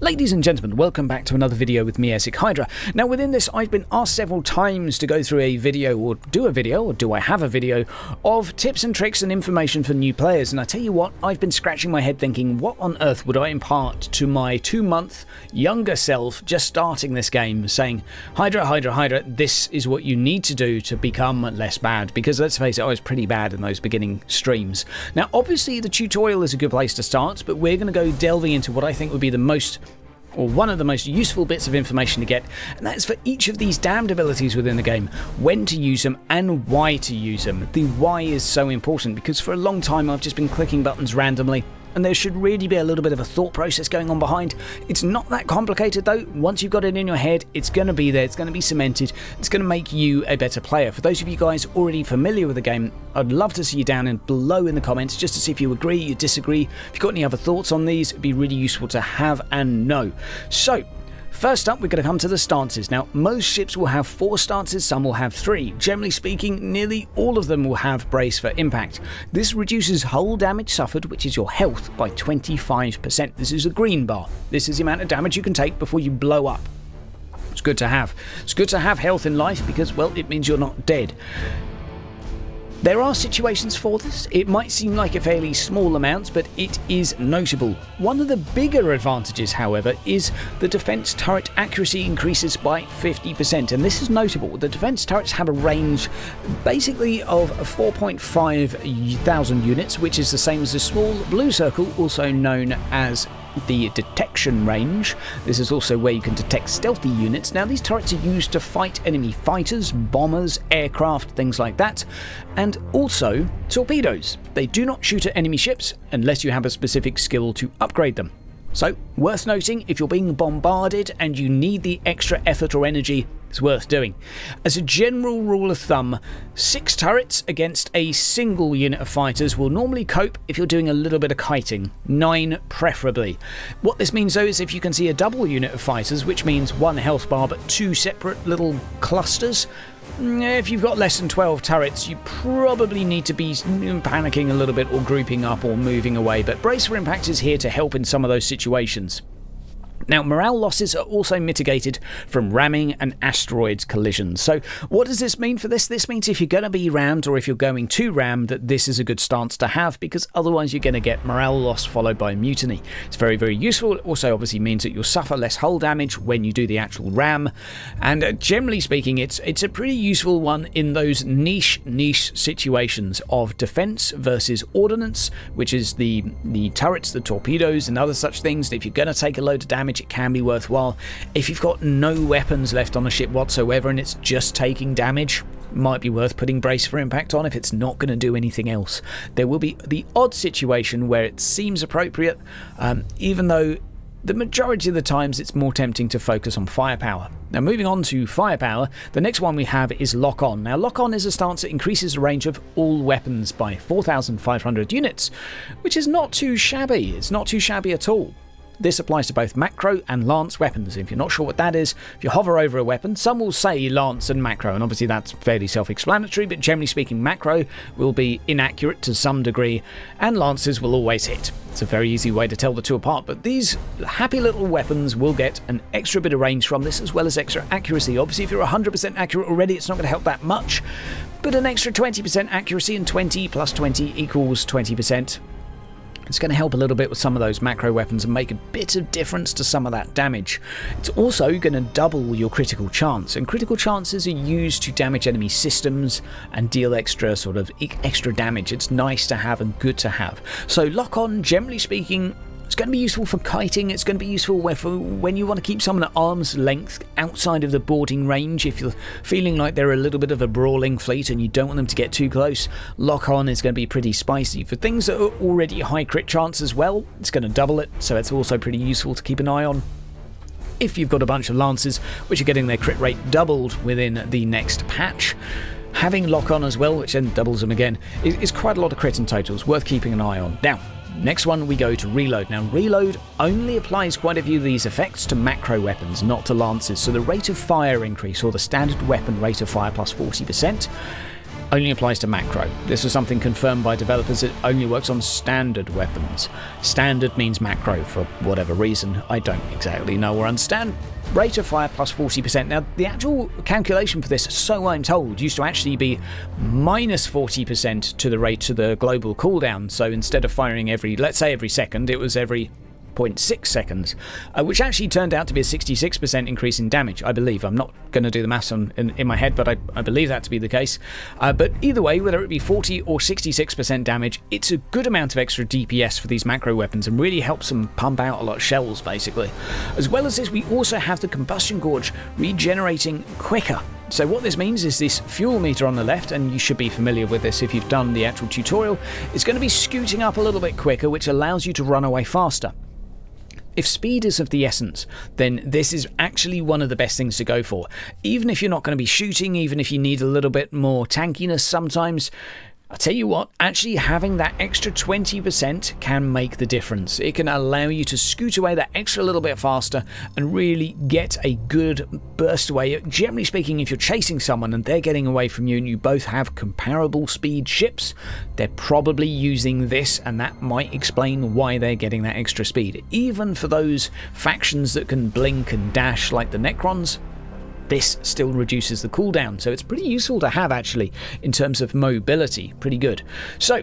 Ladies and gentlemen, welcome back to another video with me, Essex Hydra. Now within this, I've been asked several times to go through a video, or do I have a video, of tips and tricks and information for new players. And I tell you what, I've been scratching my head thinking, what on earth would I impart to my 2-month younger self just starting this game, saying, Hydra, this is what you need to do to become less bad. Because let's face it, I was pretty bad in those beginning streams. Now obviously the tutorial is a good place to start, but we're going to go delving into what I think would be the most, or one of the most useful bits of information to get, and that is for each of these damned abilities within the game, when to use them and why to use them. The why is so important because for a long time I've just been clicking buttons randomly, and there should really be a little bit of a thought process going on behind. It's not that complicated though. Once you've got it in your head, it's going to be there, it's going to be cemented, it's going to make you a better player. For those of you guys already familiar with the game, I'd love to see you down and below in the comments just to see if you agree, you disagree. If you've got any other thoughts on these, it'd be really useful to have and know. So, first up, we're going to come to the stances. Now, most ships will have 4 stances, some will have 3. Generally speaking, nearly all of them will have brace for impact. This reduces hull damage suffered, which is your health, by 25%. This is a green bar. This is the amount of damage you can take before you blow up. It's good to have. It's good to have health in life because, well, it means you're not dead. There are situations for this. It might seem like a fairly small amount, but it is notable. One of the bigger advantages, however, is the defense turret accuracy increases by 50%, and this is notable. The defense turrets have a range basically of 4,500 units, which is the same as the small blue circle, also known as the detection range. This is also where you can detect stealthy units. Now these turrets are used to fight enemy fighters, bombers, aircraft, things like that, and also torpedoes. They do not shoot at enemy ships unless you have a specific skill to upgrade them. So, worth noting, if you're being bombarded and you need the extra effort or energy, it's worth doing. As a general rule of thumb, 6 turrets against a single unit of fighters will normally cope if you're doing a little bit of kiting, 9 preferably. What this means though is if you can see a double unit of fighters, which means 1 health bar but 2 separate little clusters, if you've got less than 12 turrets, you probably need to be panicking a little bit or grouping up or moving away, but Brace for Impact is here to help in some of those situations. Now, morale losses are also mitigated from ramming and asteroids collisions. So what does this mean for this? This means if you're going to be rammed or if you're going to ram, that this is a good stance to have, because otherwise you're going to get morale loss followed by mutiny. It's very, very useful. It also obviously means that you'll suffer less hull damage when you do the actual ram. And generally speaking, it's a pretty useful one in those niche situations of defense versus ordnance, which is the turrets, the torpedoes and other such things. If you're going to take a load of damage, it can be worthwhile. If you've got no weapons left on a ship whatsoever and it's just taking damage, might be worth putting Brace for Impact on if it's not going to do anything else. There will be the odd situation where it seems appropriate, even though the majority of the times it's more tempting to focus on firepower. Now moving on to firepower, the next one we have is Lock On. Now Lock On is a stance that increases the range of all weapons by 4,500 units, which is not too shabby. It's not too shabby at all. This applies to both macro and lance weapons. If you're not sure what that is, if you hover over a weapon, some will say lance and macro, and obviously that's fairly self-explanatory, but generally speaking macro will be inaccurate to some degree, and lances will always hit. It's a very easy way to tell the two apart, but these happy little weapons will get an extra bit of range from this, as well as extra accuracy. Obviously if you're 100% accurate already, it's not going to help that much, but an extra 20% accuracy, and 20 plus 20 equals 20%. It's going to help a little bit with some of those macro weapons and make a bit of difference to some of that damage. It's also going to double your critical chance, and critical chances are used to damage enemy systems and deal extra damage. It's nice to have and good to have. So Lock On, generally speaking, it's going to be useful for kiting. It's going to be useful when you want to keep someone at arm's length outside of the boarding range. If you're feeling like they're a little bit of a brawling fleet and you don't want them to get too close, Lock On is going to be pretty spicy. For things that are already high crit chance as well, it's going to double it, so it's also pretty useful to keep an eye on. If you've got a bunch of lances which are getting their crit rate doubled within the next patch, having Lock On as well, which then doubles them again, is quite a lot of crit in totals, worth keeping an eye on. Now, next one we go to Reload. Now Reload only applies quite a few of these effects to macro weapons, not to lances, so the rate of fire increase, or the standard weapon rate of fire plus 40%, only applies to macro. This was something confirmed by developers. It only works on standard weapons. Standard means macro for whatever reason. I don't exactly know or understand. Rate of fire plus 40%. Now, the actual calculation for this, so I'm told, used to actually be minus 40% to the rate of the global cooldown. So instead of firing every, let's say every second, it was every 0.6 seconds, which actually turned out to be a 66% increase in damage, I believe. I'm not going to do the maths in my head, but I believe that to be the case. But either way, whether it be 40 or 66% damage, it's a good amount of extra DPS for these macro weapons and really helps them pump out a lot of shells, basically. As well as this, we also have the combustion gorge regenerating quicker. So what this means is this fuel meter on the left, and you should be familiar with this if you've done the actual tutorial, is going to be scooting up a little bit quicker, which allows you to run away faster. If speed is of the essence, then this is actually one of the best things to go for. Even if you're not going to be shooting, even if you need a little bit more tankiness sometimes, I'll tell you what, actually having that extra 20% can make the difference. It can allow you to scoot away that extra little bit faster and really get a good burst away. Generally speaking, if you're chasing someone and they're getting away from you and you both have comparable speed ships, they're probably using this, and that might explain why they're getting that extra speed. Even for those factions that can blink and dash like the Necrons, this still reduces the cooldown, so it's pretty useful to have actually in terms of mobility. Pretty good. So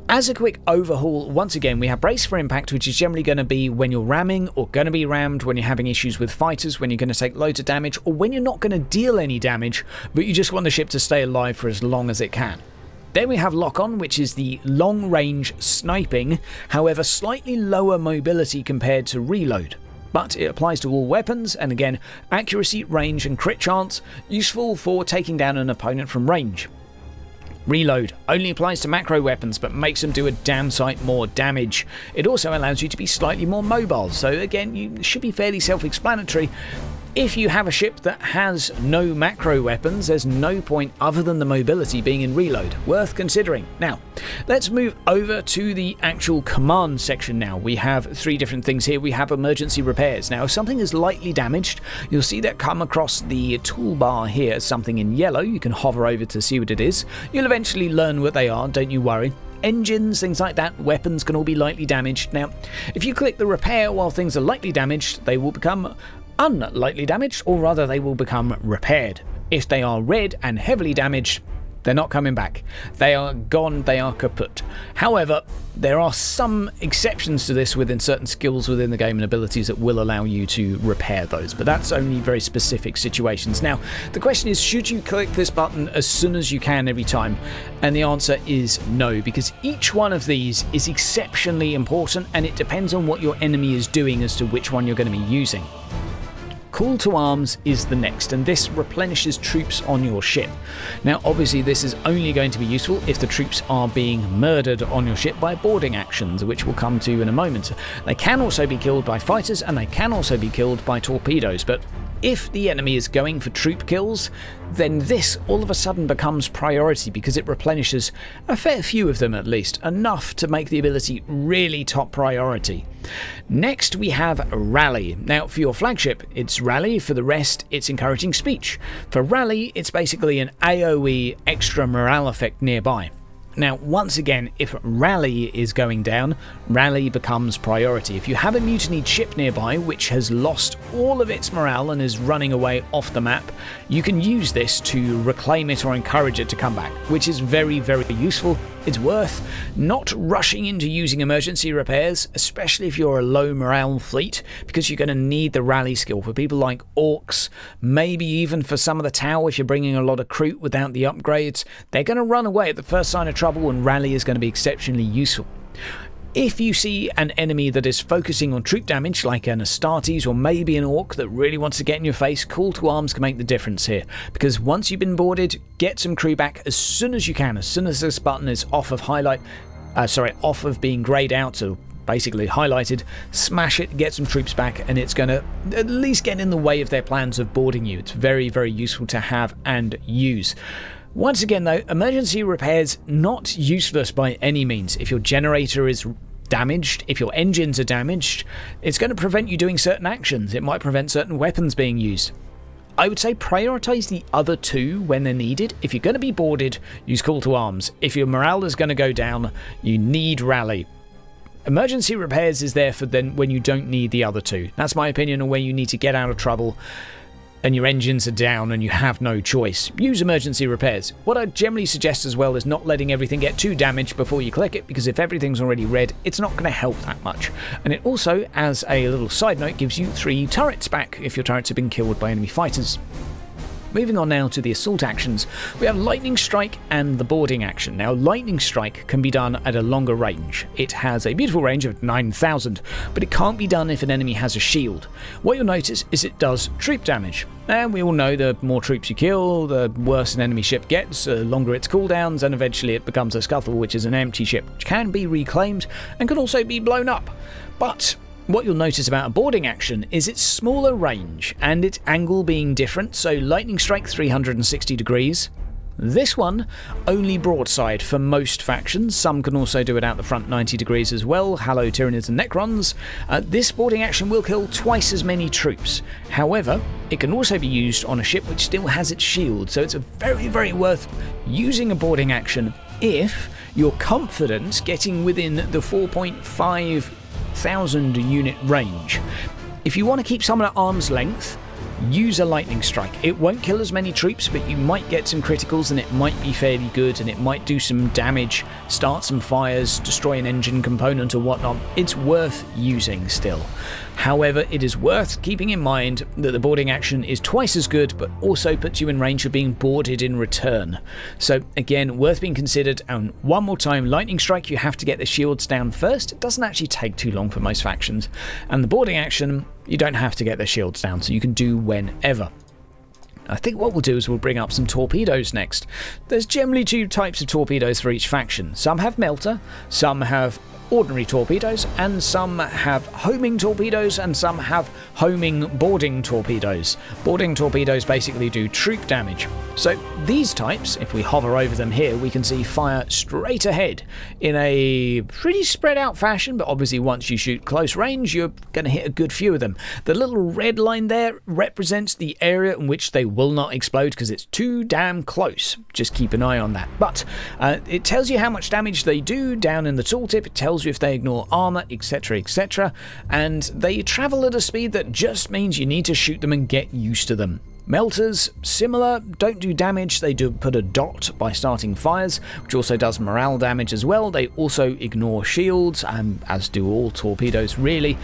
as a quick overhaul, once again we have Brace for Impact, which is generally going to be when you're ramming or going to be rammed, when you're having issues with fighters, when you're going to take loads of damage, or when you're not going to deal any damage but you just want the ship to stay alive for as long as it can. Then we have Lock On, which is the long range sniping, however slightly lower mobility compared to Reload. But it applies to all weapons, and again, accuracy, range and crit chance, useful for taking down an opponent from range. Reload only applies to macro weapons, but makes them do a damn sight more damage. It also allows you to be slightly more mobile, so again, you should be fairly self-explanatory. If you have a ship that has no macro weapons, there's no point other than the mobility being in Reload. Worth considering. Now, let's move over to the actual command section now. We have three different things here. We have emergency repairs. Now, if something is lightly damaged, you'll see that come across the toolbar here as something in yellow. You can hover over to see what it is. You'll eventually learn what they are, don't you worry. Engines, things like that, weapons can all be lightly damaged. Now, if you click the repair while things are lightly damaged, they will become unlightly damaged, or rather they will become repaired. If they are red and heavily damaged, they're not coming back. They are gone, they are kaput. However, there are some exceptions to this within certain skills within the game and abilities that will allow you to repair those, but that's only very specific situations. Now, the question is, should you click this button as soon as you can every time? And the answer is no, because each one of these is exceptionally important, and it depends on what your enemy is doing as to which one you're going to be using. Call to Arms is the next, and this replenishes troops on your ship. Now obviously this is only going to be useful if the troops are being murdered on your ship by boarding actions, which we'll come to in a moment. They can also be killed by fighters, and they can also be killed by torpedoes, but if the enemy is going for troop kills, then this all of a sudden becomes priority because it replenishes a fair few of them, at least, enough to make the ability really top priority. Next we have Rally. Now for your flagship it's Rally, for the rest it's Encouraging Speech. For Rally it's basically an AoE extra morale effect nearby. Now, once again, if Rally is going down, Rally becomes priority. If you have a mutinied ship nearby which has lost all of its morale and is running away off the map, you can use this to reclaim it or encourage it to come back, which is very, very useful. It's worth not rushing into using emergency repairs, especially if you're a low morale fleet, because you're going to need the Rally skill for people like Orcs, maybe even for some of the Tau if you're bringing a lot of recruit without the upgrades. They're going to run away at the first sign of trouble, and Rally is going to be exceptionally useful. If you see an enemy that is focusing on troop damage, like an Astartes or maybe an Orc that really wants to get in your face, Call to Arms can make the difference here. Because once you've been boarded, get some crew back as soon as you can. As soon as this button is off of off of being greyed out, so basically highlighted, smash it, get some troops back, and it's going to at least get in the way of their plans of boarding you. It's very, very useful to have and use. Once again though, emergency repairs not useless by any means. If your generator is damaged, if your engines are damaged, it's going to prevent you doing certain actions. It might prevent certain weapons being used. I would say prioritise the other two when they're needed. If you're going to be boarded, use call to arms. If your morale is going to go down, you need rally. Emergency repairs is there for then when you don't need the other two. That's my opinion on where you need to get out of trouble and your engines are down and you have no choice. Use emergency repairs. What I generally suggest as well is not letting everything get too damaged before you click it, because if everything's already red, it's not going to help that much. And it also, as a little side note, gives you 3 turrets back if your turrets have been killed by enemy fighters. Moving on now to the assault actions, we have Lightning Strike and the boarding action. Now, Lightning Strike can be done at a longer range. It has a beautiful range of 9,000, but it can't be done if an enemy has a shield. What you'll notice is it does troop damage. And we all know the more troops you kill, the worse an enemy ship gets, the longer its cooldowns, and eventually it becomes a scuttle, which is an empty ship, which can be reclaimed and can also be blown up. But what you'll notice about a boarding action is its smaller range and its angle being different, so Lightning Strike 360 degrees. This one, only broadside for most factions. Some can also do it out the front 90 degrees as well. Hello, Tyranids and Necrons. This boarding action will kill twice as many troops. However, it can also be used on a ship which still has its shield, so it's very, very worth using a boarding action if you're confident getting within the 4,500 unit range. If you want to keep someone at arm's length, use a Lightning Strike. It won't kill as many troops, but you might get some criticals and it might be fairly good, and it might do some damage, start some fires, destroy an engine component or whatnot. It's worth using still. However, it is worth keeping in mind that the boarding action is twice as good, but also puts you in range of being boarded in return. So again, worth being considered. And one more time, Lightning Strike, you have to get the shields down first. It doesn't actually take too long for most factions. And the boarding action, you don't have to get the shields down, so you can do whenever. I think what we'll do is we'll bring up some torpedoes next. There's generally 2 types of torpedoes for each faction. Some have melter, some have ordinary torpedoes, and some have homing torpedoes, and some have homing boarding torpedoes. Boarding torpedoes basically do troop damage. So these types, if we hover over them here, we can see fire straight ahead in a pretty spread out fashion, but obviously once you shoot close range, you're going to hit a good few of them. The little red line there represents the area in which they will not explode because it's too damn close. Just keep an eye on that. But it tells you how much damage they do down in the tooltip. It tells you if they ignore armor, etc, etc, and they travel at a speed that just means you need to shoot them and get used to them. Melters, similar, don't do damage, they do put a dot by starting fires, which also does morale damage as well. They also ignore shields, as do all torpedoes really.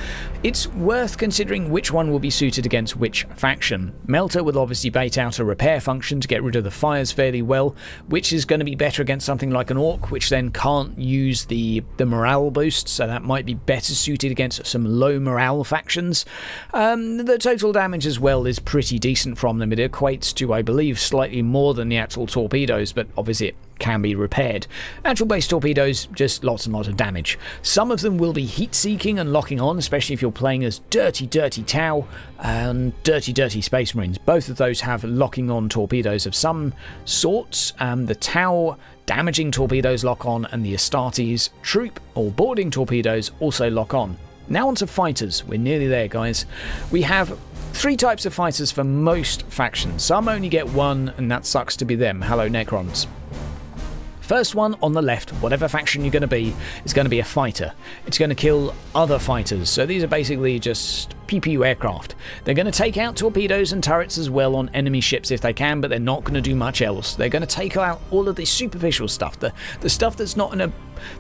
It's worth considering which one will be suited against which faction. Melter will obviously bait out a repair function to get rid of the fires fairly well, which is going to be better against something like an Orc, which then can't use the morale boost, so that might be better suited against some low morale factions. The total damage as well is pretty decent from them. It equates to, I believe, slightly more than the actual torpedoes, but obviously it can be repaired. Actual base torpedoes, just lots and lots of damage. Some of them will be heat-seeking and locking on, especially if you're playing as Dirty Tau and Dirty Space Marines. Both of those have locking on torpedoes of some sorts. The Tau damaging torpedoes lock on, and the Astartes troop or boarding torpedoes also lock on. Now onto fighters. We're nearly there, guys. We have 3 types of fighters for most factions. Some only get 1, and that sucks to be them. Hello, Necrons. First one on the left, whatever faction you're going to be, is going to be a fighter. It's going to kill other fighters. So these are basically just PPU aircraft. They're going to take out torpedoes and turrets as well on enemy ships if they can, but they're not going to do much else. They're going to take out all of the superficial stuff, the stuff that's not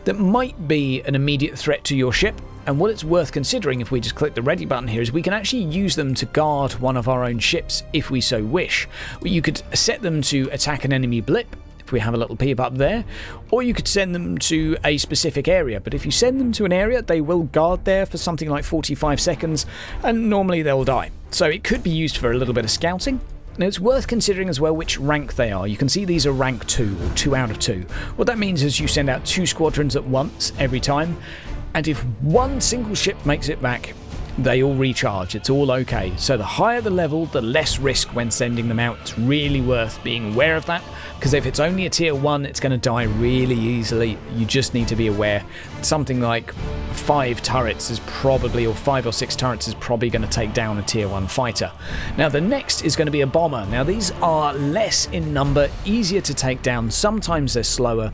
that might be an immediate threat to your ship. And what it's worth considering, if we just click the ready button here, is we can actually use them to guard one of our own ships if we so wish. You could set them to attack an enemy blip, if we have a little peep up there, or you could send them to a specific area. But if you send them to an area, they will guard there for something like 45 seconds, and normally they'll die. So it could be used for a little bit of scouting. Now it's worth considering as well which rank they are. You can see these are rank 2, or 2 out of 2. What that means is you send out 2 squadrons at once every time, and if one single ship makes it back, they all recharge. It's all okay. So the higher the level, the less risk when sending them out. It's really worth being aware of that, because if it's only a tier 1, it's going to die really easily. You just need to be aware. Something like 5 turrets is probably, or 5 or 6 turrets is probably going to take down a tier 1 fighter. Now the next is going to be a bomber. Now these are less in number, easier to take down. Sometimes they're slower.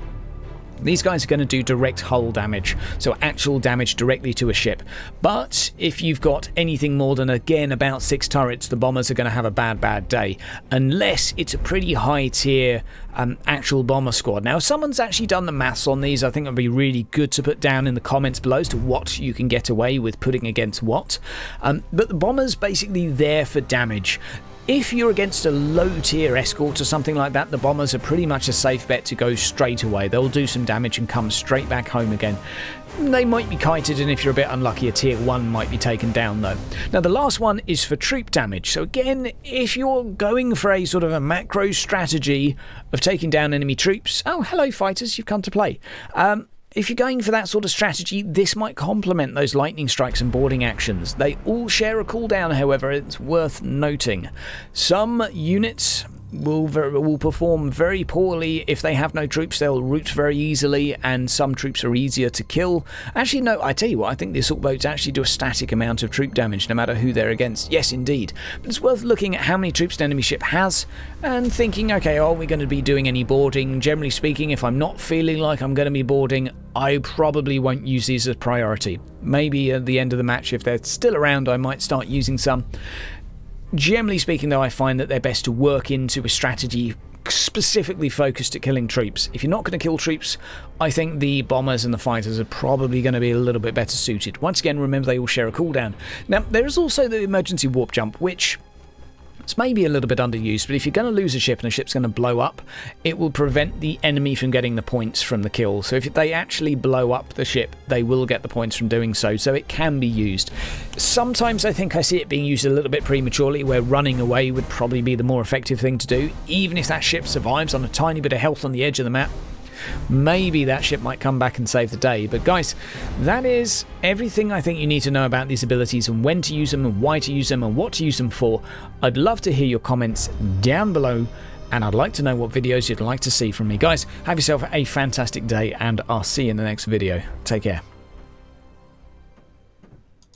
These guys are going to do direct hull damage, so actual damage directly to a ship. But if you've got anything more than, again, about 6 turrets, the bombers are going to have a bad day. Unless it's a pretty high tier actual bomber squad. Now, if someone's actually done the maths on these, I think it would be really good to put down in the comments below as to what you can get away with putting against what. But the bomber's basically there for damage. If you're against a low-tier escort or something like that, the bombers are pretty much a safe bet to go straight away. They'll do some damage and come straight back home again. They might be kited, and if you're a bit unlucky, a tier 1 might be taken down though. Now the last one is for troop damage. So again, if you're going for a sort of a macro strategy of taking down enemy troops... Oh, hello fighters, you've come to play. If you're going for that sort of strategy, this might complement those lightning strikes and boarding actions. They all share a cooldown, however, it's worth noting. Some units will perform very poorly if they have no troops. They'll rout very easily, and some troops are easier to kill. Actually, no, I tell you what, I think the assault boats actually do a static amount of troop damage no matter who they're against. Yes, indeed. But it's worth looking at how many troops an enemy ship has and thinking, okay, are we going to be doing any boarding? Generally speaking, if I'm not feeling like I'm going to be boarding, I probably won't use these as priority. Maybe at the end of the match, if they're still around, I might start using some. Generally speaking, though, I find that they're best to work into a strategy specifically focused at killing troops. If you're not going to kill troops, I think the bombers and the fighters are probably going to be a little bit better suited. Once again, remember they all share a cooldown. Now, there is also the emergency warp jump, which... it's maybe a little bit underused, but if you're going to lose a ship and a ship's going to blow up, it will prevent the enemy from getting the points from the kill. So if they actually blow up the ship, they will get the points from doing so, so it can be used. Sometimes I think I see it being used a little bit prematurely, where running away would probably be the more effective thing to do. Even if that ship survives on a tiny bit of health on the edge of the map, maybe that ship might come back and save the day. But guys, that is everything I think you need to know about these abilities and when to use them and why to use them and what to use them for. I'd love to hear your comments down below, and I'd like to know what videos you'd like to see from me. Guys, have yourself a fantastic day, and I'll see you in the next video. Take care.